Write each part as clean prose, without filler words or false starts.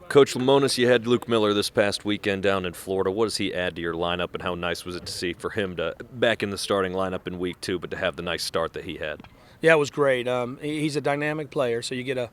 Coach Lemonis, you had Luke Miller this past weekend down in Florida. What does he add to your lineup, and how nice was it to see for him to back in the starting lineup in week 2, but to have the nice start that he had? Yeah, it was great. He's a dynamic player, so you get a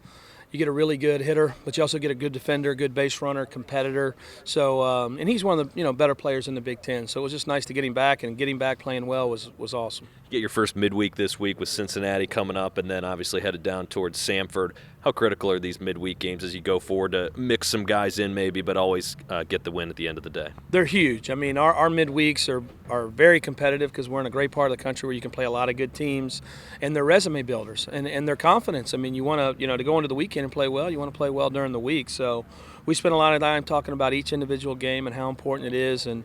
really good hitter, but you also get a good defender, good base runner, competitor. So and he's one of the better players in the Big Ten. So it was just nice to get him back, and getting back playing well was awesome. You get your first midweek this week with Cincinnati coming up, and then obviously headed down towards Samford. How critical are these midweek games as you go forward to mix some guys in maybe, but always get the win at the end of the day? They're huge. I mean, our midweeks are very competitive because we're in a great part of the country where you can play a lot of good teams, and they're resume builders and their confidence. I mean, you want to to go into the weekend and play well. You want to play well during the week. So we spent a lot of time talking about each individual game and how important it is. And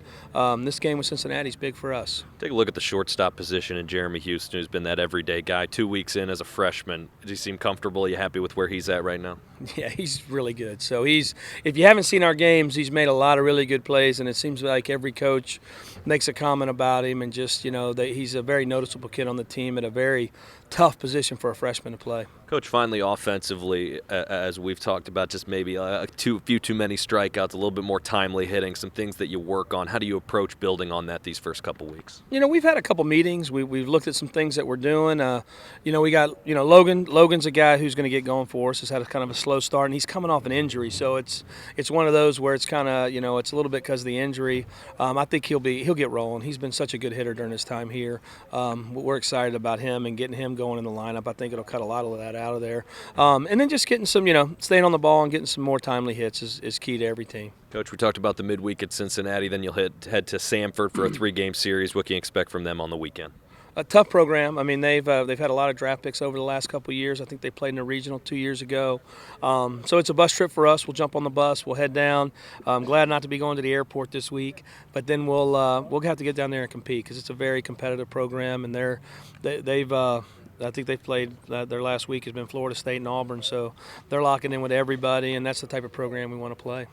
this game with Cincinnati is big for us. Take a look at the shortstop position in Jeremy Houston, who's been that everyday guy. 2 weeks in as a freshman, does he seem comfortable? Are you happy with where he's at right now? Yeah, he's really good. So if you haven't seen our games, he's made a lot of really good plays, and it seems like every coach makes a comment about him, and just that he's a very noticeable kid on the team at a very tough position for a freshman to play. Coach, finally offensively, as we've talked about, just maybe a few too many strikeouts, a little bit more timely hitting, some things that you work on. How do you approach building on that these first couple weeks? We've had a couple meetings. We've looked at some things that we're doing. We got Logan. Logan's a guy who's going to get going for us. Has had a kind of a slow start, and he's coming off an injury, so it's one of those where it's kind of it's a little bit because of the injury. I think he'll get rolling. He's been such a good hitter during his time here. We're excited about him and getting him going in the lineup. I think it'll cut a lot of that out of there. And then just getting some, staying on the ball and getting some more timely hits is key to every team. Coach, we talked about the midweek at Cincinnati. Then you'll head to Samford for a 3-game series. What can you expect from them on the weekend? A tough program. I mean, they've had a lot of draft picks over the last couple of years. I think they played in a regional 2 years ago. So it's a bus trip for us. We'll jump on the bus. We'll head down. I'm glad not to be going to the airport this week, but then we'll have to get down there and compete because it's a very competitive program, and I think they've played their last week has been Florida State and Auburn, so they're locking in with everybody, and that's the type of program we want to play.